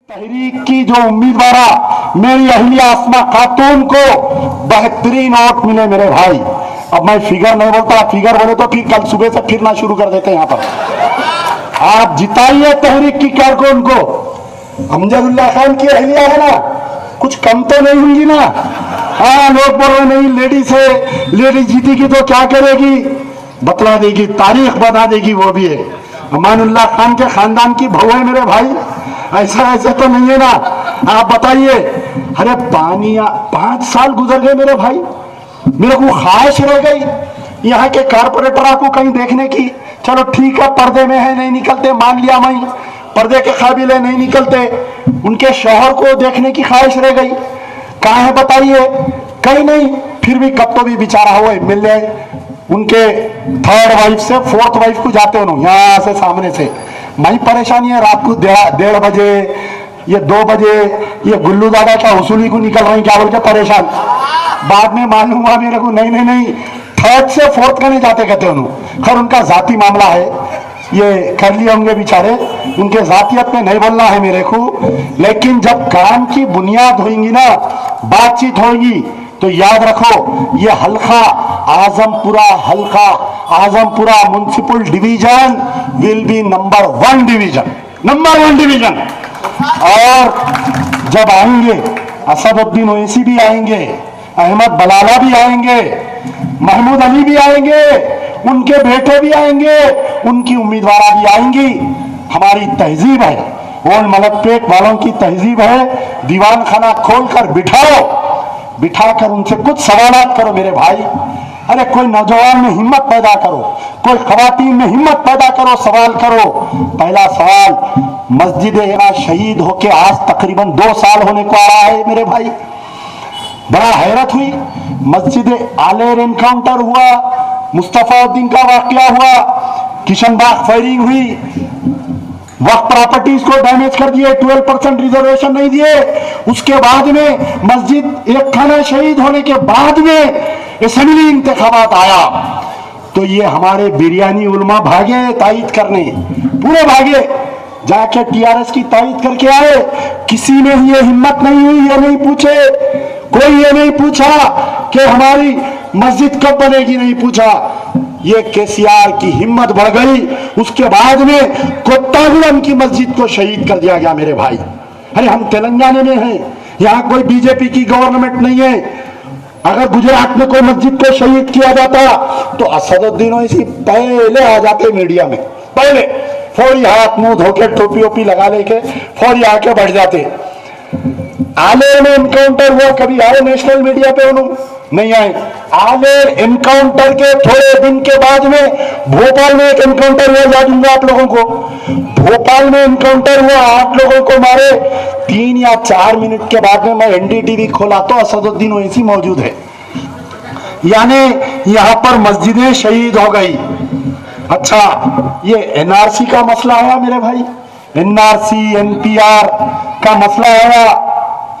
तहरीक की जो उम्मीदवार मेरी अहलिया आसमा खातून को बेहतरीन वोट मिले मेरे भाई। अब मैं फिगर नहीं बोलता, फिगर बोले तो फिर कल सुबह से फिरना शुरू कर देते हैं यहाँ पर। आप जिताइए तहरीक की कारकुन को। अमजदुल्लाह खान की अहलिया है ना, कुछ कम तो नहीं होंगी ना। हाँ, लोग बोल रहे नहीं लेडीज है, लेडीज जीतेगी तो क्या करेगी, बतला देगी, तारीख बता देगी, वो भी है। अमानुल्लाह खान के खानदान की बहू है मेरे भाई, ऐसा ऐसे तो नहीं है ना। आप बताइए, अरे 5 साल गुजर गए मेरे भाई, मेरे को ख्वाहिश रह गई यहाँ के कारपोरेटर को कहीं देखने की। चलो ठीक है, पर्दे में है, नहीं निकलते, मान लिया मैं, पर्दे के काबिल है, नहीं निकलते। उनके शौहर को देखने की ख्वाहिश रह गई, कहाँ है बताइए, कहीं नहीं। फिर भी कब तो भी बेचारा हुए मिल जाए, उनके 3rd वाइफ से 4th वाइफ को जाते हो यहाँ से सामने से। मैं परेशानी है, रात को 1:30 बजे, ये 2 बजे ये गुल्लू दादा का वसूली को निकल रहे क्या बोल के परेशान। बाद में मालूम हुआ मेरे को नहीं 3rd से 4th का नहीं जाते कहते उन्होंने। खैर उनका जाति मामला है, ये कर लिए होंगे बेचारे, उनके जातियत में नहीं बोलना है मेरे को। लेकिन जब काम की बुनियाद होगी ना, बातचीत होगी, तो याद रखो ये हल्का Azampura municipal division will be number 1 division. और जब आएंगे असदुद्दीन ओवैसी भी आएंगे, अहमद बलाला भी आएंगे, महमूद अली भी आएंगे, उनके बेटे भी आएंगे, उनकी उम्मीदवार भी आएंगी। हमारी तहजीब है, ओल्ड मलकपेट वालों की तहजीब है, दीवान खाना खोलकर बिठाकर उनसे कुछ सवालात करो मेरे भाई। अरे कोई नौजवान में हिम्मत पैदा करो, कोई खवातीन में हिम्मत पैदा करो, सवाल करो। पहला सवाल, मस्जिद शहीद होके आज तकरीबन 2 साल होने को आ रहा है मेरे भाई। बड़ा हैरत हुई, मस्जिद आलेर एनकाउंटर हुआ, मुस्तफाउद्दीन का वाकया हुआ, किशनबाग फायरिंग हुई, वक्त प्रॉपर्टीज को डैमेज कर दिए, 12% रिजर्वेशन नहीं दिए। उसके बाद में मस्जिद एक खाना शहीद होने के बाद में असेंबली इंतखाबात आया, तो ये हमारे बिरयानी उलमा भागे तायद करने, पूरे भागे जाके टीआरएस की तायद करके आए। किसी ने ये हिम्मत नहीं हुई, ये नहीं पूछे, कोई ये नहीं पूछा कि हमारी मस्जिद कब बनेगी, नहीं पूछा। ये केसीआर की हिम्मत बढ़ गई, उसके बाद में कोत्तागुड़म की मस्जिद को शहीद कर दिया गया मेरे भाई। अरे हम तेलंगाना में हैं, यहाँ कोई बीजेपी की गवर्नमेंट नहीं है। अगर गुजरात में कोई मस्जिद को शहीद किया जाता तो असदुद्दीन ओवैसी पहले आ जाते मीडिया में, पहले फौरी हाथ मुंह धोके टोपी ओपी लगा लेके फौरी आके बैठ जाते। आलेर में एनकाउंटर हुआ, कभी आए नेशनल मीडिया पे? उन्होंने नहीं आए। आलेर एनकाउंटर के थोड़े दिन के बाद में भोपाल में एक एनकाउंटर हुआ, याद दूंगा आप लोगों को। भोपाल में एनकाउंटर हुआ, 8 लोगों को मारे। 3 या 4 मिनट के बाद में मैं एनडीटीवी खोला तो असदुद्दीन ओवैसी मौजूद है, यानी यहाँ पर मस्जिदें शहीद हो गई। अच्छा, ये एनआरसी का मसला आया मेरे भाई, एनआरसी एनपीआर का मसला आया,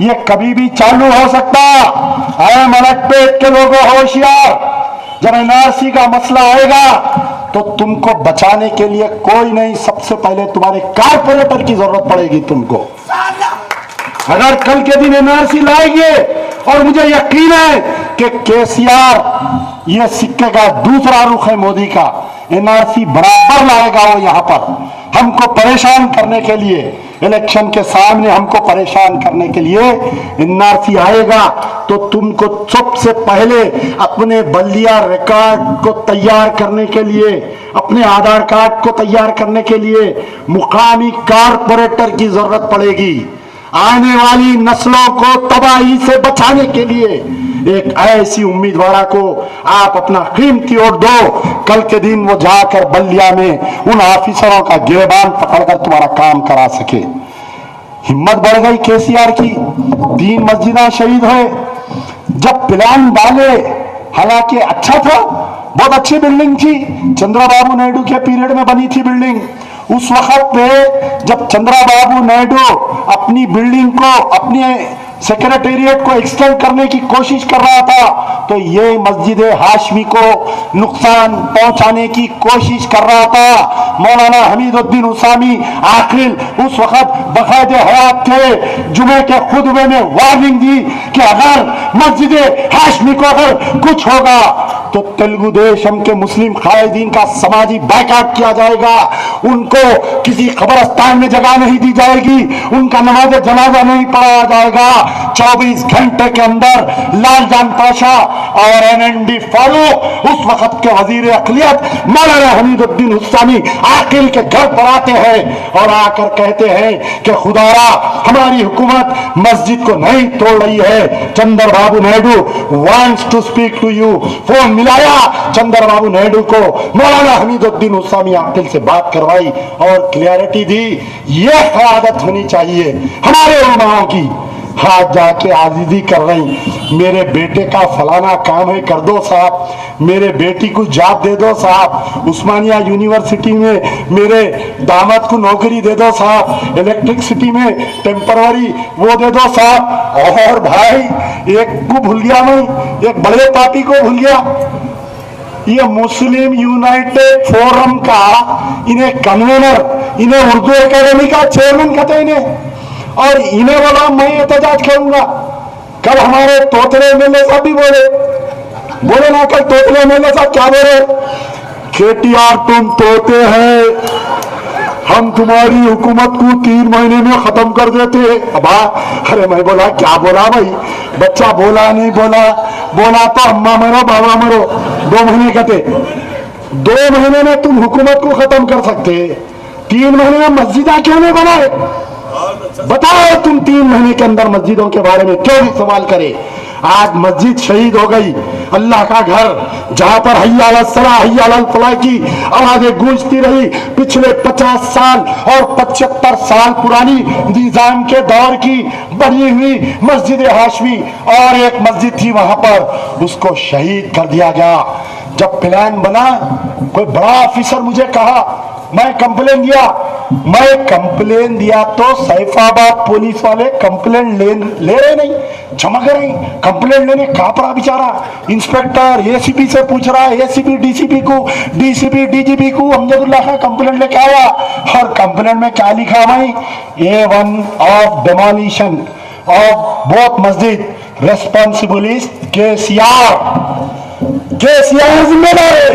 ये कभी भी चालू हो सकता है। मलकपेट के लोगों होशियार, जब एनआरसी का मसला आएगा तो तुमको बचाने के लिए कोई नहीं, सबसे पहले तुम्हारे कारपोरेटर की जरूरत पड़ेगी तुमको। अगर कल के दिन एनआरसी लाएंगे, और मुझे यकीन है कि केसीआर ये सिक्के का दूसरा रुख है मोदी का, एनआरसी बराबर लाएगा वो यहाँ पर हमको परेशान करने के लिए, इलेक्शन के सामने हमको परेशान करने के लिए एनआरसी आएगा। तो तुमको सबसे पहले अपने बल्दिया रिकॉर्ड को तैयार करने के लिए, अपने आधार कार्ड को तैयार करने के लिए मुकामी कारपोरेटर की जरूरत पड़ेगी। आने वाली नस्लों को तबाही से बचाने के लिए एक ऐसी उम्मीदवार को आप अपना कीमती वोट दो, कल के दिन वो जाकर बल्दिया में उन ऑफिसरों का गिरबान पकड़कर तुम्हारा काम करा सके। हिम्मत बढ़ गई केसीआर की, 3 मस्जिदें शहीद हुए। जब प्लान डाले, हालांकि अच्छा था, बहुत अच्छी बिल्डिंग थी, चंद्रबाबू नायडू के पीरियड में बनी थी बिल्डिंग। उस वक्त पे जब चंद्रबाबू नायडू अपनी बिल्डिंग को, अपने सेक्रेटेरिएट को एक्सटेंड करने की कोशिश कर रहा था, तो ये मस्जिद हाशमी को नुकसान पहुंचाने की कोशिश कर रहा था। मौलाना हमीदुद्दीन उसामी आखिर उस वक्त बकायदे हयात थे, जुमे के खुतबे में वार्निंग दी कि अगर मस्जिद हाशमी को अगर कुछ होगा तो तेलुगु देशम के मुस्लिम कायदीन का समाजी बैकआउट किया जाएगा, उनको किसी कब्रिस्तान में जगह नहीं दी जाएगी, उनका नमाज जनाजा नहीं पढ़ाया जाएगा। 24 घंटे के अंदर लालजान पाशा और एनएनडी फारूक उस वक्त के वजीर अक़लियत मौलाना हमीदुद्दीन उसामी आकिल के घर पर आते हैं और आकर कहते हैं कि खुदारा हमारी हुकूमत मस्जिद को नहीं तोड़ रही है। Chandrababu Naidu wants to speak to you. Phone मिलाया चंद्रबाबू नायडू को, मौलाना हमीदुद्दीन उसामी आकिल से बात करवाई और क्लियरिटी दी। यह क़यादत होनी चाहिए हमारे उलमाओं की। हाथ जाके आजीजी कर रही, मेरे बेटे का फलाना काम है कर दो साहब, मेरे बेटी को जॉब दे दो साहब, उस्मानिया यूनिवर्सिटी में मेरे दामाद को नौकरी दे दो साहब, इलेक्ट्रिसिटी में टेम्पररी वो दे दो साहब। और भाई एक को भूल गया मैं, एक बड़े पार्टी को भूल गया, ये मुस्लिम यूनाइटेड फोरम का इन्हें कन्वीनर, इन्हें उर्दू एकेडमी का चेयरमैन कहते हैं इन्हें, और इन्हें बोला मैं एहतजाज करूंगा। कल हमारे तोतले एमएलए साहब भी बोले ना, कल तोतले एमएलए साहब क्या बोले, केटीआर तुम तोते हैं, हम तुम्हारी हुकूमत को 3 महीने में खत्म कर देते हैं। अब अरे मैं बोला क्या बोला भाई, बच्चा बोला नहीं बोला, बोला तो अम्मा मरो बाबा मरो, 2 महीने कहते, 2 महीने में तुम हुकूमत को खत्म कर सकते, 3 महीने में मस्जिदा क्यों नहीं बनाए? बताओ तुम 3 महीने के अंदर मस्जिदों के बारे में क्यों नहीं सवाल करे? आज मस्जिद शहीद हो गई, अल्लाह का घर जहां पर हय्या अलल सलाह हय्या अलल फलाह की आवाजें गूंजती रही। पिछले 50 साल और 75 साल पुरानी निजाम के दौर की बनी हुई मस्जिद हाशमी और एक मस्जिद थी वहां पर, उसको शहीद कर दिया गया। जब प्लान बना, कोई बड़ा ऑफिसर मुझे कहा, मैं कंप्लेन दिया तो सैफाबाद पुलिस वाले कंप्लेन ले रहे नहीं, चमक रहे, कंप्लेन लेने कहां पड़ा बेचारा। इंस्पेक्टर एसीपी से पूछ रहा है, एसीपी डीसीपी को, डीसीपी डीजीपी को, अमजदुल्लाह का कंप्लेन लेके आया और कंप्लेन में क्या लिखा भाई, A1 of demolition of both मस्जिद रेस्पॉन्सिबल इज केसीआर जिम्मेदार है,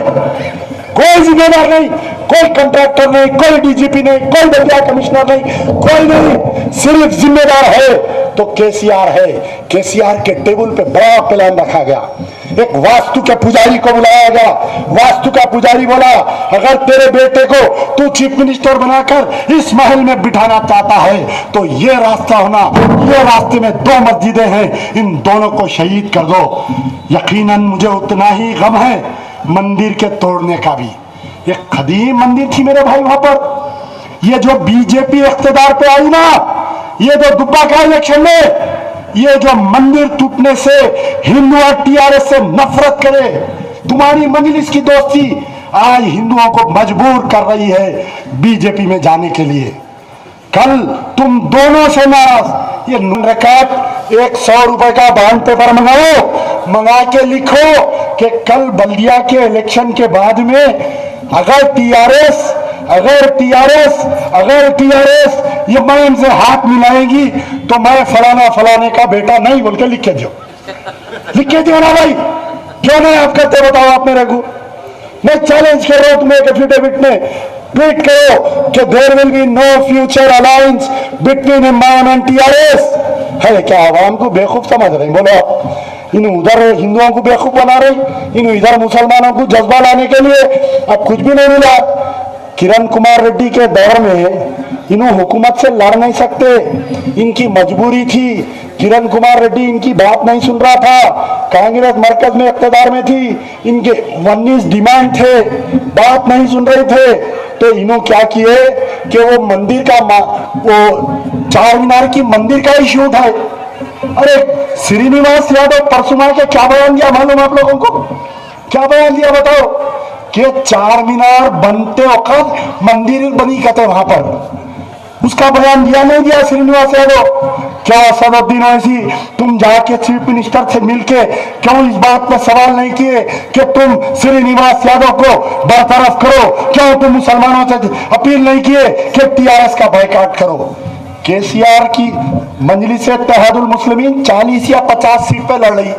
कोई जिम्मेदार नहीं, कोई कंट्रैक्टर नहीं, कोई डीजीपी नहीं, कोई बल्दिया कमिश्नर नहीं, कोई नहीं, सिर्फ जिम्मेदार है तो केसीआर है। केसीआर के टेबल पे बड़ा प्लान रखा गया, एक वास्तु के पुजारी को बुलाया गया। वास्तु का पुजारी बोला, अगर तेरे बेटे को तू चीफ मिनिस्टर बनाकर इस महल में बिठाना चाहता है तो ये रास्ता होना, ये रास्ते में 2 मस्जिदें हैं, इन दोनों को शहीद कर दो। यकीनन मुझे उतना ही गम है मंदिर के तोड़ने का भी। एक कदीम मंदिर थी मेरे भाई वहां पर, ये जो बीजेपी इख्तिदार पे आई ना, ये जो दुब्बा का इलेक्शन में, ये जो मंदिर टूटने से हिंदू और टीआरएस से नफरत करे, तुम्हारी मजलिस की दोस्ती आज हिंदुओं को मजबूर कर रही है बीजेपी में जाने के लिए। कल तुम दोनों से नाराज, ये रकात 100 रुपए का बॉन्ड पेपर मंगाओ, मंगा के लिखो कि कल बल्दिया के इलेक्शन के बाद में अगर टीआरएस ये मैं इनसे हाथ मिलाएगी तो मैं फलाने का बेटा नहीं बोल के लिख के दियो ना भाई, क्यों नहीं आप करते बताओ आप मेरे को। मैं चैलेंज कर रहा हूं तुम्हें एक एफिडेविट में ट्वीट करो कि there will be no future alliance between इमाम एंड टीआरएस। है क्या आवाम को बेवकूफ समझ रहे हैं? बोलो, इन उधर हिंदुओं को बेवकूफ बना रही, इन इधर मुसलमानों को जज्बा लाने के लिए अब कुछ भी नहीं मिला। किरण कुमार रेड्डी के दौर में इन्हों हुकूमत से लड़ नहीं सकते, इनकी मजबूरी थी। किरण कुमार रेड्डी इनकी बात नहीं सुन रहा था, कांग्रेस मरकज में इख्तिदार में थी, इनके 19 डिमांड थे, बात नहीं सुन रहे थे, तो इन्हों क्या किए कि वो मंदिर का वो चार मीनार की मंदिर का इश्यू उठाए। अरे श्रीनिवास यादव परसुमा के क्या बयान दिया मालूम आप लोगों को? क्या बयान दिया बताओ कि चार मीनार बनते वक्त मंदिर बनी कहते वहां पर, उसका बयान दिया नहीं दिया श्रीनिवास यादव? क्या असदुद्दीन ओवैसी तुम जाके चीफ मिनिस्टर से मिलके क्यों इस बात पर सवाल नहीं किए कि तुम श्रीनिवास यादव को बरतरफ करो? क्यों तुम मुसलमानों से अपील नहीं किए कि टीआरएस का बायकॉट करो? केसीआर की मजलिस इत्तेहादुल मुस्लिमीन 40 या 50 सीट पे लड़ रही,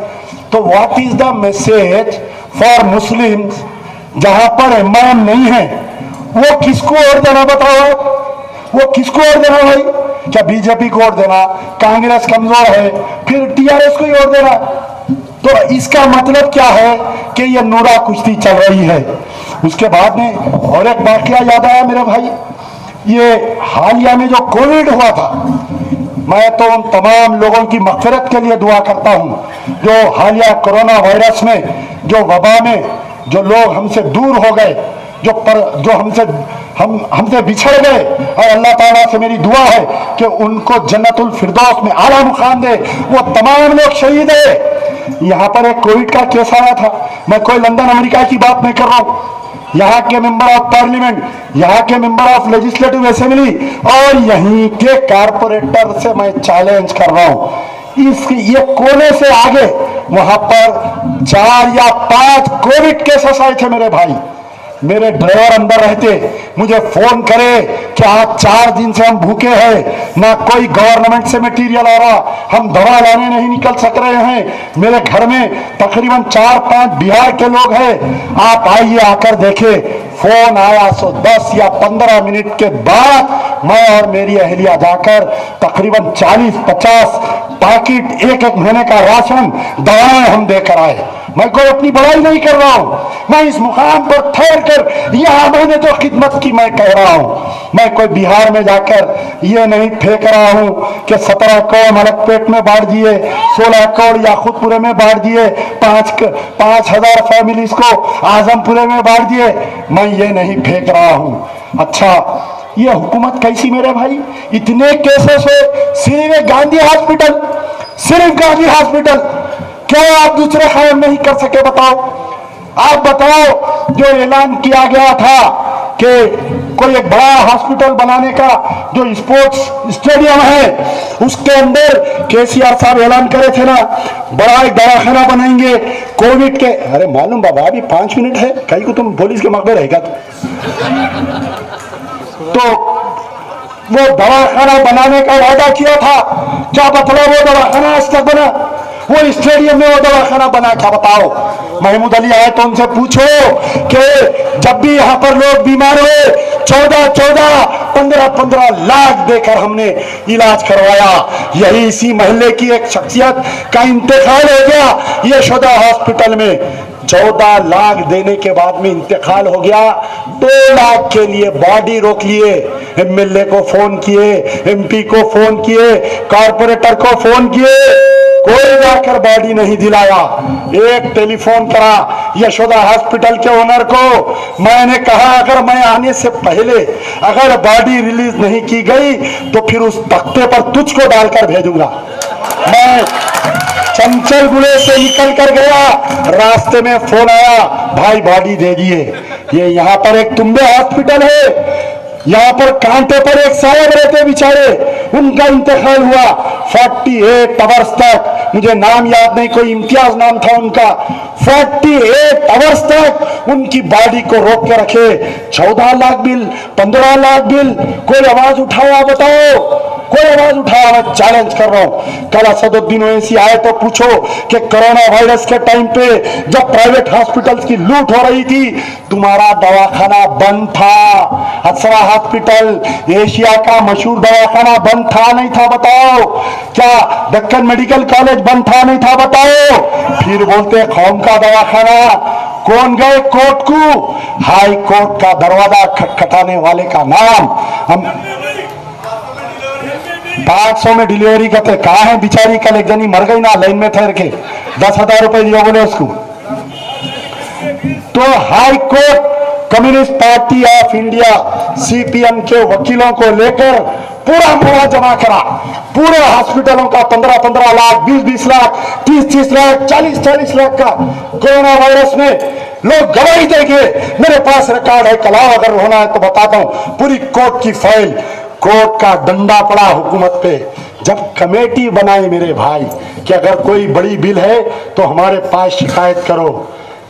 तो what is the message for Muslims जहां पर इमाम नहीं है? वो किसको वोट देना बताओ? वो किसको वोट देना भाई? क्या बीजेपी को वोट देना? कांग्रेस कमजोर है, फिर टीआरएस को ही वोट देना? तो इसका मतलब क्या है कि ये नूरा कुश्ती चल रही है। उसके बाद में और एक वाकया याद आया मेरे भाई, ये हालिया में जो कोविड हुआ था, मैं तो उन तमाम लोगों की मग़फ़िरत के लिए दुआ करता हूं जो हालिया कोरोना वायरस में, जो वबा में जो लोग हमसे दूर हो गए, जो हमसे बिछड़ गए, और अल्लाह ताला से मेरी दुआ है कि उनको जन्नतुल फिरदौस में आला मुकाम दे। वो तमाम लोग शहीद है। यहाँ पर एक कोविड का केस आया था, मैं कोई लंदन अमेरिका की बात नहीं कर रहा हूँ, यहाँ के मेंबर ऑफ पार्लियामेंट, यहाँ के मेंबर ऑफ लेजिस्लेटिव असेंबली और यहीं के कारपोरेटर से मैं चैलेंज कर रहा हूँ, ये कोने से आगे वहां पर 4 या 5 कोविड केसेस आए थे मेरे भाई। मेरे ड्राइवर अंदर रहते, मुझे फोन करे कि आज 4 दिन से हम भूखे हैं, ना कोई गवर्नमेंट से मटेरियल आ रहा, हम दवा लाने नहीं निकल सक रहे हैं। मेरे घर में तकरीबन 4-5 बिहार के लोग हैं, आप आइए आकर देखे। फोन आया, 10 या 15 मिनट के बाद मैं और मेरी अहलिया जाकर तकरीबन 40-50 पैकेट एक महीने का राशन दवाएं हम देकर आए। मैं कोई अपनी बड़ाई नहीं कर रहा हूं, मैं इस मुकाम पर ठहर कर यहां मैंने जो खिदमत की मैं कह रहा हूं। मैं कोई बिहार में जाकर ये नहीं फेंक रहा हूं कि 17 करोड़ मलकपेट में बांट दिए, 16 करोड़ याकूतपुरे में बांट दिए, 5,000 फैमिलीज को आजमपुरे में बांट दिए। मैं ये नहीं फेंक रहा हूं। अच्छा, ये हुकूमत कैसी मेरे भाई? इतने केसेस हो, सिर्फ गांधी हॉस्पिटल, सिर्फ गांधी हॉस्पिटल, क्यों आप दूसरे कायम नहीं कर सके? बताओ, आप बताओ। जो ऐलान किया गया था कि कोई एक बड़ा हॉस्पिटल बनाने का, जो स्पोर्ट्स स्टेडियम है उसके अंदर केसीआर साहब ऐलान करे थे ना, बड़ा एक दवाखाना बनाएंगे कोविड के। अरे मालूम बाबा, अभी 5 मिनट है, कहीं को तुम पुलिस के मकबे रहेगा तो वो दवाखाना बनाने का वादा किया था। क्या मतलब वो दवाखाना आज तक बना? वो स्टेडियम में वो दवाखाना बना, क्या बताओ? महमूद अली आए तो उनसे पूछो कि जब भी यहाँ पर लोग बीमार हुए 14-14, 15-15 लाख देकर हमने इलाज करवाया। यही इसी महल्ले की एक शख्सियत का इंतकाल हो गया यशोदा हॉस्पिटल में, 14 लाख देने के बाद में इंतकाल हो गया। 2 लाख के लिए बॉडी रोक लिए, एमएलए को फोन किए, एमपी को फोन किए, कारपोरेटर को फोन किए, कोई जाकर बॉडी नहीं दिलाया। एक टेलीफोन करा यशोदा हॉस्पिटल के ओनर को, मैंने कहा अगर मैं आने से पहले अगर बॉडी रिलीज नहीं की गई तो फिर उस तख्ते पर तुझको डालकर भेजूंगा। मैं चंचल गुले से निकल कर गया, रास्ते में फोन आया, भाई बॉडी दे दिए। ये यहाँ पर एक तुम्बे हॉस्पिटल है, यहाँ पर कांटे पर एक साहब रहते बेचारे, उनका इंतकाल हुआ 48 आवर्स तक, मुझे नाम याद नहीं, कोई इम्तियाज नाम था उनका। 48 आवर्स तक उनकी बॉडी को रोक के रखे। 14 लाख बिल, 15 लाख बिल, कोई आवाज उठाया? बताओ, कोई आवाज उठाया? मैं चैलेंज कर रहा हूं। कल असदुद्दीन ओवैसी आए तो पूछो कि कोरोना वायरस के टाइम पे जब प्राइवेट हॉस्पिटल्स की लूट हो रही थी, तुम्हारा दवाखाना बंद था। असरा हॉस्पिटल एशिया का मशहूर दवाखाना बंद था नहीं था? बताओ। क्या दक्कन मेडिकल कॉलेज बंद था नहीं था? बताओ। फिर बोलते कौम का दवाखाना। कौन गए कोर्ट को? हाई कोर्ट का दरवाजा खटखटाने वाले का नाम हम 500 में डिलीवरी करते। कहा है बिचारी? कल एक जनी मर गई ना लाइन में ठहर के, 10,000 रुपए दिया बोले उसको। तो high court communist party of India CPM के वकीलों को लेकर पूरा मुआवजा जमा करा। पूरे हॉस्पिटलों का 15-15 लाख, 20-20 लाख, 30-30 लाख, 40-40 लाख का कोरोना वायरस में लोग गवाही देंगे। मेरे पास रिकॉर्ड है, कलाओ अगर होना है तो बताता हूं। पूरी कोर्ट की फाइल कोर्ट का डंडा पड़ा हुकूमत पे, जब कमेटी बनाए मेरे भाई कि अगर कोई बड़ी बिल है तो हमारे पास शिकायत करो।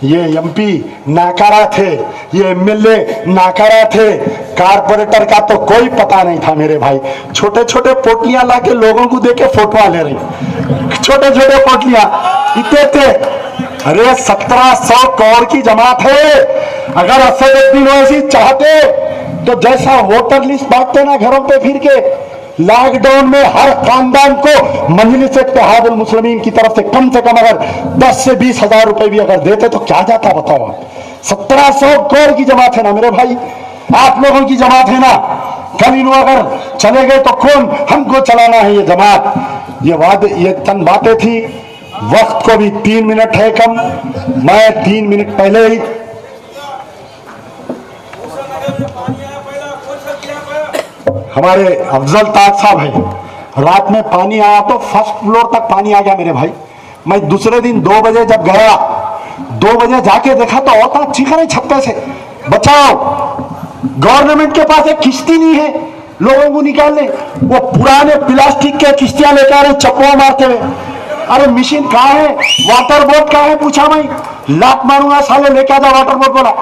ये एमपी नाकारा थे, ये एमएलए नाकारा थे, कारपोरेटर का तो कोई पता नहीं था मेरे भाई। छोटे छोटे पोटलियां लाके लोगों को देके फोटो ले रही, छोटे छोटे पोटलियां इतने थे। अरे 1700 करोड़ की जमात है। अगर असदुद्दीन ओवैसी चाहते तो जैसा वोटर लिस्ट बांटते ना घरों पे फिर के, लॉकडाउन में हर खानदान को मजलिस इत्तेहादुल मुस्लिमीन की तरफ से कम अगर 10 से 20 हजार रुपए भी अगर देते तो क्या जाता बताओ आप। 1700 करोड़ की जमात है ना मेरे भाई, आप लोगों की जमात है ना। कल इन अगर चले गए तो कौन हमको चलाना है ये जमात। ये चंद बातें थी। वक्त को भी 3 मिनट है कम, मैं 3 मिनट पहले ही हमारे अफजल ताज साहब है, रात में पानी आया तो फर्स्ट फ्लोर तक पानी आ गया मेरे भाई। मैं दूसरे दिन 2 बजे जब गया, 2 बजे जाके देखा तो औरतें चीख रही छत्ते से, बचाओ। गवर्नमेंट के पास एक किश्ती नहीं है लोगों को निकालने, वो पुराने प्लास्टिक के किश्तियां लेकर आ रहे चप्पू मारते हुए। अरे मशीन कहाँ है, वाटर बोट कहाँ है, पूछा मैं, लात मारूंगा साले, लेके जा वाटर बोट। बोला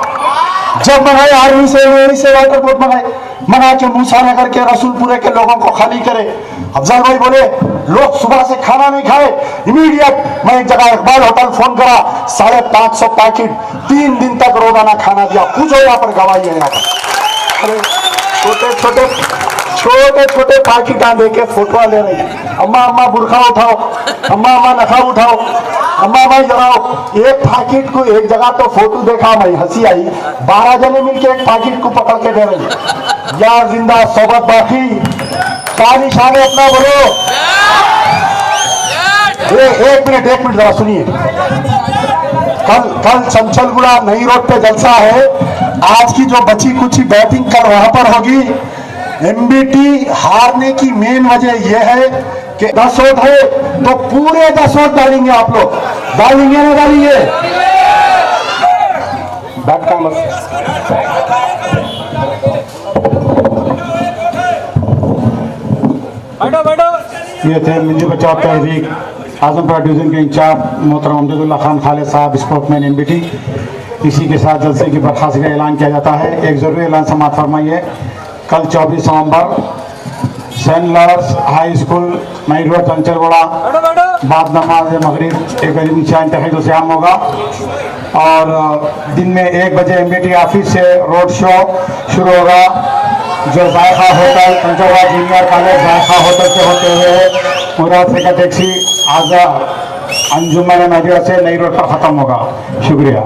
जब मंगाए आर्मी से वाटर बोट मंगा के मूसा नगर के रसूलपुरे के लोगों को खाली करे। अफजल भाई बोले लोग सुबह से खाना नहीं खाए, इमीडिएट मैं एक जगह इकबाल होटल फोन करा, 550 पैकेट 3 दिन तक रोजाना खाना दिया। पूछो यहाँ पर गवाही है यहाँ पर। अरे छोटे छोटे पैकेट देके फोटो ले रही, अम्मा अम्मा बुरखा उठाओ, अम्मा अम्मा नखा उठाओ, अम्मा भाई जलाओ। एक पैकेट को एक जगह तो फोटो देखा मैं, हंसी आई। 12 जने मिलके एक पैकेट को पकड़ के दे रही। यार जिंदा सोबत बाकी, क्या निशान है अपना बोलो। एक मिनट जरा सुनिए। कल चंचलगुड़ा नई रोड पे जलसा है। आज की जो बची कुछ बैटिंग कल वहां पर होगी। एमबीटी हारने की मेन वजह यह है कि 10 वोट है तो पूरे 10 वोट डालेंगे आप लोग, डालेंगे ना डालेंगे। ये थे मिली बचाव तहरीक आजमपुरा डिवीजन के इंचार्ज मोहतरम अमजदुल्ला खान खालिद साहब, स्पोर्टमैन एमबीटी। इसी के साथ जलसे की बर्खास्त का ऐलान किया जाता है। एक जरूरी ऐलान समाप्त फरमाइए। कल 24 नवंबर सेंट लॉरेंस हाई स्कूल नई रोड चंचलगुड़ा बाद नमाज मगरिब एक करीब इंतहा शाम होगा और दिन में 1 बजे एमबीटी ऑफिस से रोड शो शुरू होगा, जो जायका होटल चंचलगुड़ा जूनियर कॉलेज जायका होटल से होते हुए मुराद से का टैक्सी आजा अंजुमन नदिया से नई रोड पर ख़त्म होगा। शुक्रिया।